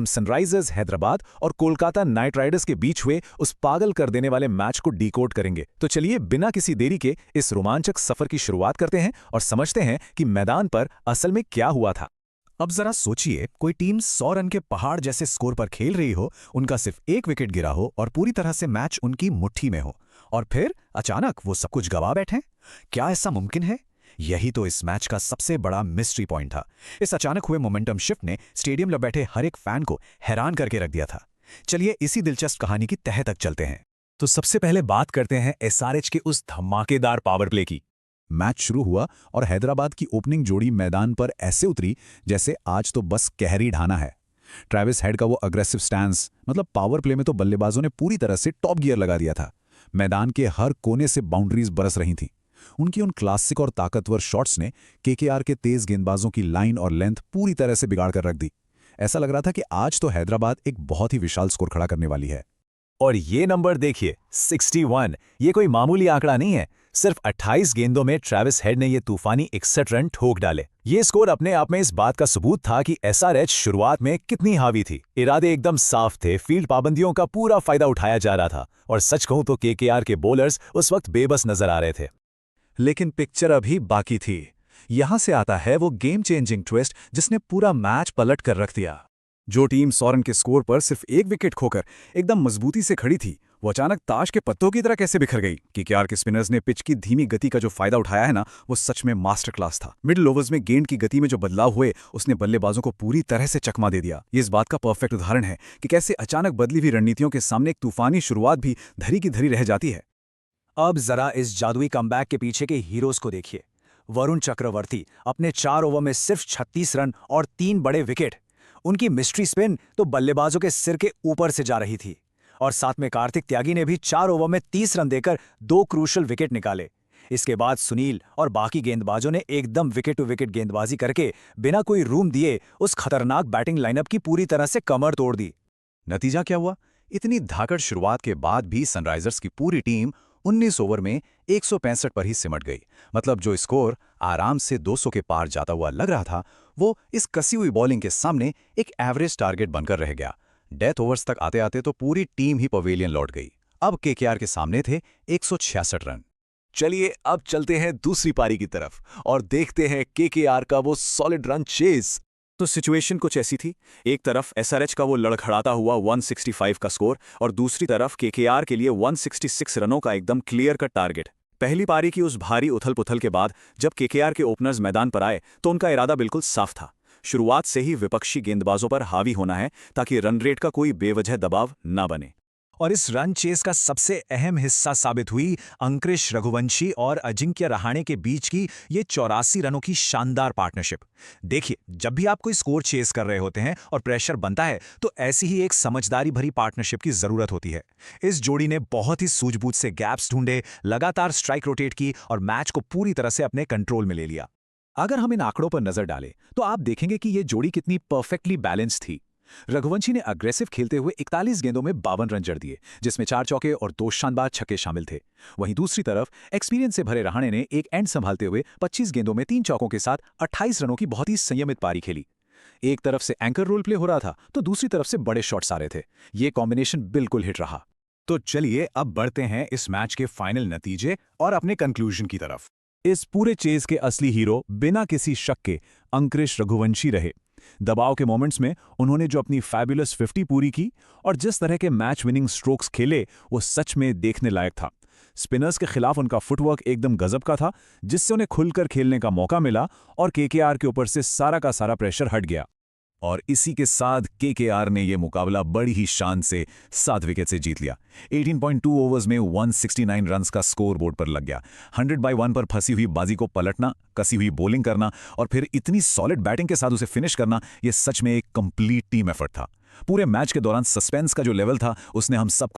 Sunrisers Hyderabad और Kolkata night Riders के बीच हुए उस पागल कर देने वाले मैच को डिकोड करेंगे। तो चलिए बिना किसी देरी के इस रोमांचक सफर की शुरुआत करते हैं और समझते हैं कि मैदान पर असल में क्या हुआ था। अब जरा सोचिए, कोई टीम 100 रन के पहाड़ जैसे स्कोर पर खेल रही हो, उनका सिर्फ एक विकेट गिरा हो और पूरी तरह से मैच उनकी मुट्ठी में हो, और फिर अचानक वो सब कुछ गवा बैठें। क्या ऐसा मुमकिन है? यही तो इस मैच का सबसे बड़ा मिस्ट्री पॉइंट था। इस अचानक हुए मोमेंटम शिफ्ट ने स्टेडियम में बैठे हर एक फैन को हैरान करके रख दिया था। चलिए इसी दिलचस्प कहानी की तह तक चलते हैं। तो सबसे पहले बात करते हैं एसआरएच के उस धमाकेदार पावर प्ले की। मैच शुरू हुआ और हैदराबाद की ओपनिंग जोड़ी मैदान पर ऐसे उतरी जैसे आज तो बस कहरी ढाना है। ट्रेविस हेड का वो अग्रेसिव स्टैंस, मतलब पावर प्ले में तो बल्लेबाजों ने पूरी तरह से टॉप गियर लगा दिया था। मैदान के हर कोने से बाउंड्रीज बरस रही थीं। उनकी उन क्लासिक और ताकतवर शॉट्स ने केकेआर के तेज गेंदबाजों की लाइन और लेंथ पूरी तरह से बिगाड़ कर रख दी। ऐसा लग रहा था कि आज तो हैदराबाद एक बहुत ही विशाल स्कोर खड़ा करने वाली है। और ये नंबर देखिए, 61। ये कोई मामूली आंकड़ा नहीं है। सिर्फ 28 गेंदों में ट्रेविस हेड ने ये तूफानी 61 रन ठोक डाले। ये स्कोर अपने आप में इस बात का सबूत था कि एसआरएच शुरुआत में कितनी हावी थी। इरादे एकदम साफ थे, फील्ड पाबंदियों का पूरा फायदा उठाया जा रहा था, और सच कहूं तो केकेआर के बॉलर्स उस वक्त बेबस नजर आ रहे थे। लेकिन पिक्चर अभी बाकी थी। यहां से आता है वो गेम चेंजिंग ट्विस्ट जिसने पूरा मैच पलट कर रख दिया। जो टीम 100 रन के स्कोर पर सिर्फ एक विकेट खोकर एकदम मजबूती से खड़ी थी, वो अचानक ताश के पत्तों की तरह कैसे बिखर गई। केकेआर के स्पिनर्स ने पिच की धीमी गति का जो फायदा उठाया है ना, वो सच में मास्टर क्लास था। मिडिल ओवर्स में गेंद की गति में जो बदलाव हुए, उसने बल्लेबाजों को पूरी तरह से चकमा दे दिया। ये इस बात का परफेक्ट उदाहरण है कि कैसे अचानक बदली हुई रणनीतियों के सामने एक तूफानी शुरुआत भी धरी की धरी रह जाती है। अब जरा इस जादुई कमबैक के पीछे के हीरोज को देखिए। वरुण चक्रवर्ती अपने 4 ओवर में सिर्फ 36 रन और 3 बड़े विकेट। उनकी मिस्ट्री स्पिन तो बल्लेबाजों के सिर के ऊपर से जा रही थी। और साथ में कार्तिक त्यागी ने भी 4 ओवर में 30 रन देकर 2 क्रूशल विकेट निकाले। इसके बाद सुनील और बाकी गेंदबाजों ने एकदम विकेट टू विकेट गेंदबाजी करके बिना कोई रूम दिए उस खतरनाक बैटिंग लाइनअप की पूरी तरह से कमर तोड़ दी। नतीजा क्या हुआ? इतनी धाकड़ शुरुआत के बाद भी सनराइजर्स की पूरी टीम 19 ओवर में 165 पर ही सिमट गई। मतलब जो स्कोर आराम से 200 के पार जाता हुआ लग रहा था, वो इस कसी हुई बॉलिंग के सामने एक एवरेज टारगेट बनकर रह गया। डेथ ओवर्स तक आते आते तो पूरी टीम ही पवेलियन लौट गई। अब केकेआर के सामने थे 166 रन। चलिए अब चलते हैं दूसरी पारी की तरफ और देखते हैं केकेआर का वो सॉलिड रन चेज। तो सिचुएशन कुछ ऐसी थी। एक तरफ एसआरएच का वो लड़खड़ाता हुआ 165 का स्कोर, और दूसरी तरफ केकेआर के लिए 166 रनों का एकदम क्लियर कट टारगेट। पहली पारी की उस भारी उथल-पुथल के बाद जब केकेआर के ओपनर्स मैदान पर आए तो उनका इरादा बिल्कुल साफ था। शुरुआत से ही विपक्षी गेंदबाजों पर हावी होना है ताकि रन रेट का कोई बेवजह दबाव न बने। और इस रन चेस का सबसे अहम हिस्सा साबित हुई अंकुरिश रघुवंशी और अजिंक्य रहाणे के बीच की ये 84 रनों की शानदार पार्टनरशिप। देखिए, जब भी आप कोई स्कोर चेस कर रहे होते हैं और प्रेशर बनता है, तो ऐसी ही एक समझदारी भरी पार्टनरशिप की जरूरत होती है। इस जोड़ी ने बहुत ही सूझबूझ से गैप्स ढूंढे, लगातार स्ट्राइक रोटेट की और मैच को पूरी तरह से अपने कंट्रोल में ले लिया। अगर हम इन आंकड़ों पर नजर डालें तो आप देखेंगे कि ये जोड़ी कितनी परफेक्टली बैलेंस थी। रघुवंशी ने अग्रेसिव खेलते हुए 41 गेंदों में 52 रन जड़ दिए, जिसमें 4 चौके और 2 शानदार छक्के शामिल थे। वहीं दूसरी तरफ एक्सपीरियंस से भरे रहाणे ने एक एंड संभालते हुए 25 गेंदों में 3 चौकों के साथ 28 रनों की बहुत ही संयमित पारी खेली। एक तरफ से एंकर रोल प्ले हो रहा था तो दूसरी तरफ से बड़े शॉट्स आ रहे थे। ये कॉम्बिनेशन बिल्कुल हिट रहा। तो चलिए अब बढ़ते हैं इस मैच के फाइनल नतीजे और अपने कंक्लूजन की तरफ। इस पूरे चेज के असली हीरो बिना किसी शक के अंकुरिश रघुवंशी रहे। दबाव के मोमेंट्स में उन्होंने जो अपनी फैबुलस 50 पूरी की और जिस तरह के मैच विनिंग स्ट्रोक्स खेले, वो सच में देखने लायक था। स्पिनर्स के खिलाफ उनका फुटवर्क एकदम गजब का था, जिससे उन्हें खुलकर खेलने का मौका मिला और केकेआर के ऊपर से सारा का सारा प्रेशर हट गया। और इसी के साथ केकेआर ने यह मुकाबला बड़ी ही शान से 7 विकेट से जीत लिया। 18.2 ओवर्स में 169 रन्स का स्कोर बोर्ड पर लग गया। 100/1 पर फंसी हुई बाजी को पलटना, कसी हुई बॉलिंग करना और फिर इतनी सॉलिड बैटिंग के साथ उसे फिनिश करना, यह सच में एक कंप्लीट टीम एफर्ट था। पूरे मैच के दौरान सस्पेंस का जो लेवल था, उसने हम सब